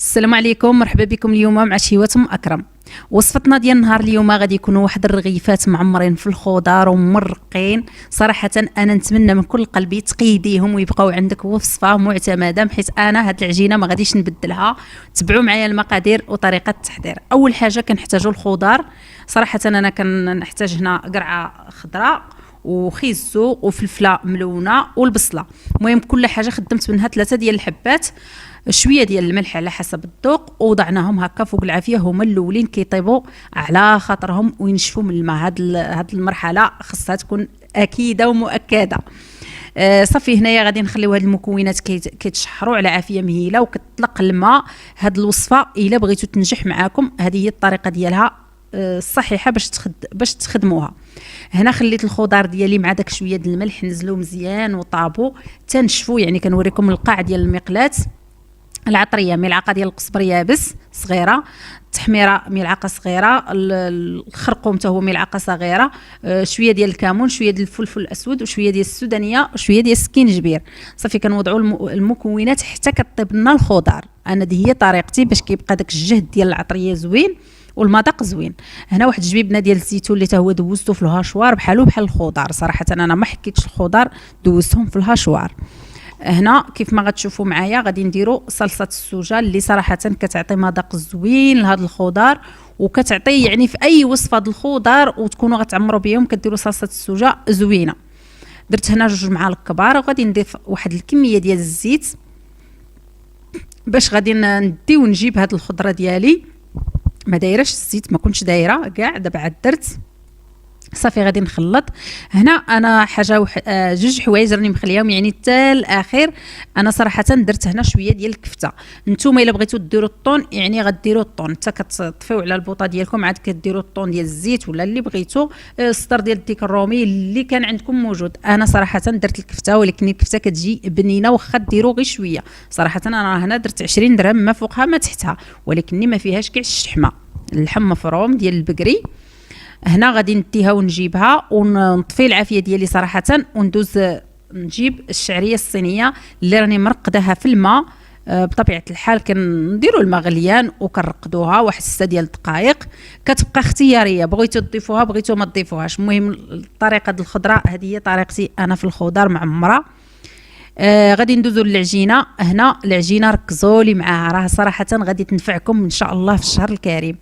السلام عليكم، مرحبا بكم اليوم مع شهوة اكرم. وصفتنا ديال النهار اليوم غادي يكونوا واحد الرغيفات معمرين في الخضار ومرقين. صراحه انا نتمنى من كل قلبي تقيديهم ويبقاو عندك وصفه معتمده، بحيث انا هاد العجينه ما غاديش نبدلها. تبعوا معايا المقادير وطريقه التحضير. اول حاجه كنحتاجوا الخضار. صراحه انا كنحتاج هنا قرعه خضراء وخيزو وفلفله ملونه والبصله. المهم كل حاجه خدمت منها 3 ديال الحبات، شويه ديال الملح على حسب الذوق، ووضعناهم هكا فوق العافيه. هما الاولين كيطيبوا على خاطرهم وينشفوا من الماء. هاد المرحله خصها تكون اكيده ومؤكده. صافي هنايا غادي نخليو هاد المكونات كيتشحروا على عافيه مهيله وكتطلق الماء. هاد الوصفه الا بغيتو تنجح معاكم هذه هي الطريقه ديالها الصحيحه باش تخدموها. هنا خليت الخضار ديالي مع داك شويه ديال الملح نزلوا مزيان وطابوا تنشفوا. يعني كنوريكم القاع ديال المقلاة. العطريه ملعقه ديال القزبر يابس صغيره، التحميره ملعقه صغيره، الخرقوم حتى هو ملعقه صغيره، شويه ديال الكمون، شويه ديال الفلفل الاسود، وشويه ديال السودانيه، وشويه ديال السكينجبير. صافي كنوضعوا المكونات حتى كطيب لنا الخضار. انا دي هي طريقتي باش كيبقى داك الجهد ديال العطريه زوين والمذاق زوين. هنا واحد الجبيبنا ديال الزيتون اللي تا هو دوزته في الهاشوار بحال الخضار. صراحه انا ما حكيتش الخضار، دوزتهم في الهاشوار. هنا كيف ما غتشوفوا معايا غادي نديروا صلصه السوجه اللي صراحه كتعطي مذاق زوين لهذا الخضار، وكتعطي يعني في اي وصفه د الخضار وتكونوا غتعمروا بهم كديروا صلصه السوجه زوينه. درت هنا 2 معالق كبار، وغادي نضيف واحد الكميه ديال الزيت باش غادي ندي ونجيب هاد الخضره ديالي. ما دايرهش الزيت، ما كنتش دايره كاع، دابا عاد درت. صافي غادي نخلط. هنا انا حاجه 2 حوايج راني مخليهم يعني حتى الاخير. انا صراحه درت هنا شويه ديال الكفته. نتوما الا بغيتو ديروا الطون يعني غديروا الطون، حتى كتطفيو على البوطه ديالكم عاد كديروا الطون ديال الزيت ولا اللي بغيتو، الصدر ديال الديك الرومي اللي كان عندكم موجود. انا صراحه درت الكفته، ولكن الكفته كتجي بنينه واخا ديروا غير شويه. صراحه انا هنا درت 20 درهم، ما فوقها ما تحتها، ولكن ما فيهاش كاع الشحمه، اللحم مفروم ديال البقري. هنا غادي نديها ونجيبها ونطفي العافيه ديالي صراحه، وندوز نجيب الشعريه الصينيه اللي راني مرقداها في الماء. بطبيعه الحال كنديروا الماء غليان وكنرقدوها واحد 6 ديال الدقائق. كتبقى اختياريه، بغيتو تضيفوها بغيتو ما تضيفوهاش. المهم الطريقه ديال الخضره هذه هي طريقتي انا في الخضار معمره. غادي ندوزو للعجينه. هنا العجينه ركزوا لي معاها، راه صراحه غادي تنفعكم ان شاء الله في الشهر الكريم.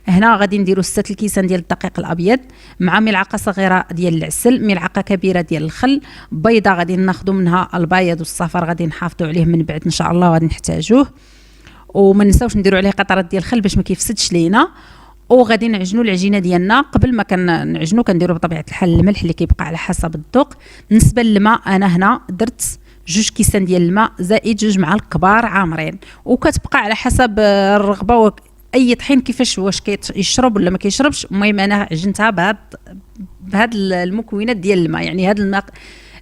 هنا غادي نديروا 6 الكيسان ديال الدقيق الابيض مع ملعقه صغيره ديال العسل، ملعقه كبيره ديال الخل، بيضه غادي ناخذوا منها البيض والصفر غادي نحافظوا عليه من بعد ان شاء الله، غادي نحتاجوه. وما ننساوش نديروا عليه قطرات ديال الخل باش ما كيفسدش لينا. وغادي نعجنوا العجينه ديالنا. قبل ما كنعجنوا كنديروا بطبيعه الحال الملح اللي كيبقى على حسب الذوق. بالنسبه للماء انا هنا درت 2 كيسان ديال الماء زائد 2 معالق كبار عامرين، وكتبقى على حسب الرغبه اي طحين كيفاش واش كيشرب ولا ما كيشربش. المهم انا عجنتها بهاد المكونات ديال الماء، يعني هاد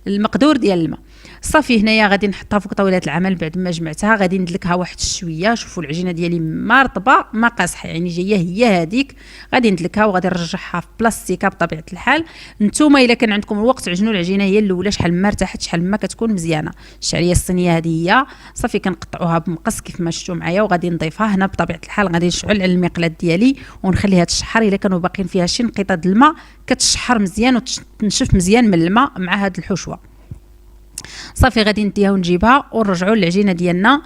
المقدور ديال الماء. صافي هنايا غادي نحطها فوق طاوله العمل. بعد ما جمعتها غادي ندلكها واحد شويه. شوفوا العجينه ديالي ما رطبه ما قاصحه، يعني جايه هي هذيك. غادي ندلكها وغادي نرجعها في بلاستيكه بطبيعه الحال. نتوما الا كان عندكم الوقت عجنوا العجينه هي الاولى، شحال ما ارتاحت شحال ما كتكون مزيانه. الشعريه الصينيه هذه هي. صافي كنقطعوها بمقص كيف ما شفتوا معايا، وغادي نضيفها هنا بطبيعه الحال. غادي نشعل على المقلاة ديالي ونخليها تشحر. الا كانوا باقيين فيها شي نقيطه د الماء كتشحر مزيان وتنشف مزيان من الماء مع هاد الحشوه. صافي غادي نديها ونجيبها ونرجعوا للعجينه ديالنا.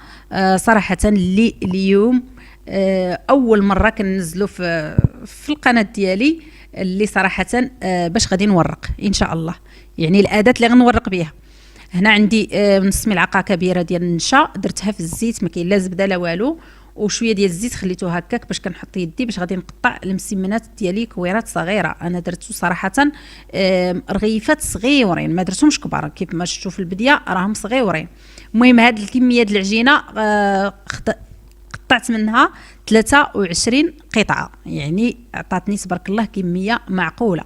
صراحه اللي اليوم اول مره كننزلوا في القناه ديالي اللي صراحه باش غادي نورق ان شاء الله، يعني الاداه اللي غنورق بها. هنا عندي نص ملعقه كبيره ديال النشا درتها في الزيت، ما كاين لا زبده لا والو، وشويه ديال الزيت خليته هكاك باش كنحط يدي باش غادي نقطع المسمنات ديالي كويرات صغيره. انا درتو صراحه رغيفات صغيورين، ما درتهمش كبار كيف ما شفتوا في البدايه راهم صغيورين. المهم هاد الكميه ديال العجينه قطعت منها 23 قطعه، يعني عطاتني تبارك الله كميه معقوله.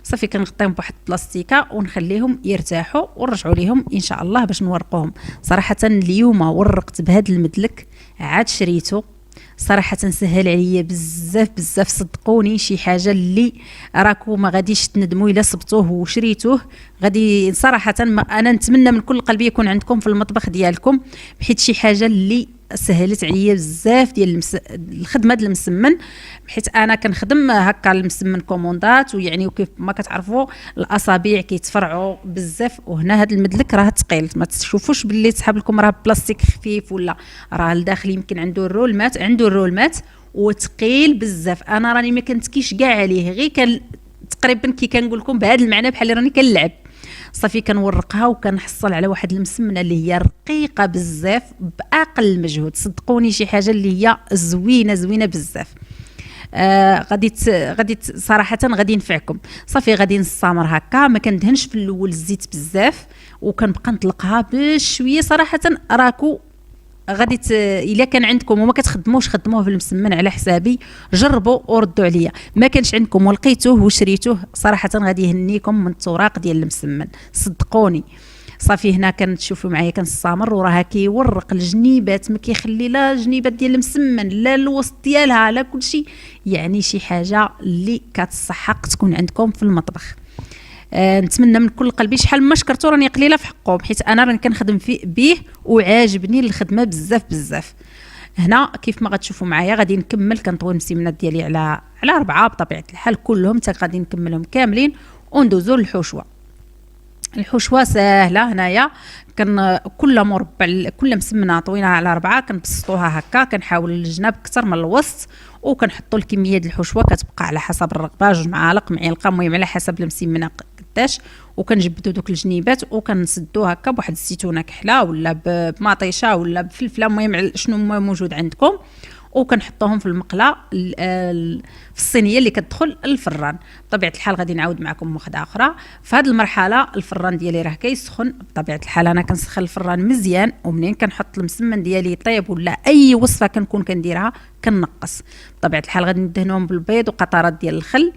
صافي كنغطيهم بواحد البلاستيكه ونخليهم يرتاحوا ونرجعوا ليهم ان شاء الله باش نورقوهم. صراحه اليوم ورقت بهذا المدلك عاد شريته، صراحه سهل عليا بزاف بزاف. صدقوني شي حاجه اللي راكم ما غاديش تندموا الا صبتوه وشريتوه. غادي صراحه انا نتمنى من كل قلبي يكون عندكم في المطبخ ديالكم، بحيث شي حاجه اللي سهلت عليا بزاف ديال الخدمه ديال المسمن، حيت انا كنخدم هكا المسمن كوموندات، ويعني وكيف ما كتعرفوا الاصابع كيتفرعوا بزاف، وهنا هذا المدلك راه ثقيل، ما تشوفوش باللي تسحب لكم راه بلاستيك خفيف ولا راه الداخل يمكن عنده الرولمات وثقيل بزاف. انا راني ما كنتكيش كاع عليه، غير كان تقريبا كي كنقول لكم بهذا المعنى بحال راني كنلعب. صافي كنورقها وكنحصل على واحد المسمنه اللي هي رقيقه بزاف باقل مجهود. صدقوني شي حاجه اللي هي زوينه بزاف. غادي صراحه غادي ينفعكم. صافي غادي نستمر هكا، ما كندهنش في الاول الزيت بزاف، وكنبقى نطلقها بشويه. صراحه راكو غادي الا كان عندكم وما كتخدموش خدموه في المسمن على حسابي، جربوا وردوا عليا. ما كانش عندكم ولقيتوه وشريتوه، صراحه غادي يهنيكم من التوراق ديال المسمن، صدقوني. صافي هنا كنتشوفوا معايا كنستمر، وراه كيورق الجنيبات، ما كيخلي لا جنيبات ديال المسمن لا الوسط ديالها لا كلشي. يعني شي حاجه اللي كتستحق تكون عندكم في المطبخ. نتمنى من كل قلبي، شحال ما شكرتو راني قليله في حقهم، حيت انا راني كنخدم به وعاجبني الخدمه بزاف. هنا كيف ما غتشوفوا معايا غادي نكمل كنطوي المسمنات ديالي على 4 بطبيعه الحال كلهم، حتى غادي نكملهم كاملين وندوزو للحشوه. الحشوه ساهله. هنايا كل مربع كل مسمنه طويناها على 4 كنبسطوها هكا، كنحاول الجناب اكثر من الوسط، وكنحطوا الكميه ديال الحشوه كتبقى على حسب الرغبه، 2 معالق معلقه، المهم على حسب المسمنه قداش. وكنجبدوا دوك الجنيبات وكنسدوا هكا بواحد الزيتونه كحله ولا بمطيشه ولا بفلفله، المهم شنو موجود عندكم، وكنحطوهم في المقله في الصينيه اللي كتدخل الفران. بطبيعه الحال غادي نعاود معكم وحده اخرى. في هذه المرحله الفران ديالي راه كيسخن، بطبيعه الحال انا كنسخن الفران مزيان، ومنين كنحط المسمن ديالي يطيب ولا اي وصفه كنكون كنديرها كنقص. بطبيعه الحال غادي ندهنهم بالبيض وقطرات ديال الخل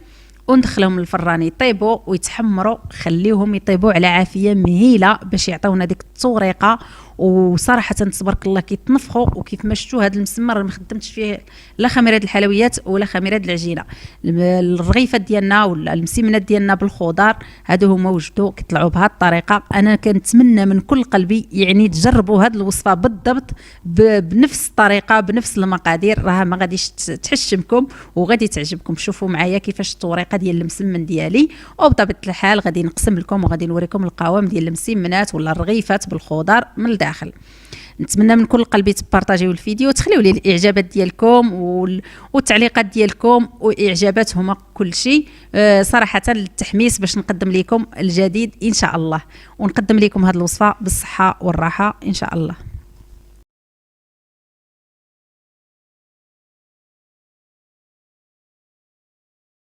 وندخلهم للفران يطيبوا ويتحمروا، خليوهم يطيبوا على عافيه مهيله باش يعطيونا ديك التوريقه. وصراحه تبارك الله كيتنفخوا. وكيف ما شفتوا هذا المسمر ما خدمتش فيه لا خميره الحلويات ولا خميره العجينه، الرغيفات ديالنا ولا المسمنات ديالنا بالخضار هادو هما وجدوا كيطلعوا بهذه الطريقه. انا كنتمنى من كل قلبي يعني تجربوا هذه الوصفه بالضبط بنفس الطريقه بنفس المقادير، راه ما غاديش تحشمكم وغادي تعجبكم. شوفوا معايا كيفاش الطريقه ديال المسمن ديالي، وبطبيعه الحال غادي نقسم لكم وغادي نوريكم القوام ديال المسمنات ولا الرغيفات بالخضار من الداخل. نتمنى من كل قلبي تبارطاجيو الفيديو، تخليو لي الاعجابات ديالكم والتعليقات ديالكم واعجابات هما كل شيء. صراحه التحميس باش نقدم لكم الجديد ان شاء الله، ونقدم لكم هذه الوصفه بالصحه والراحه ان شاء الله.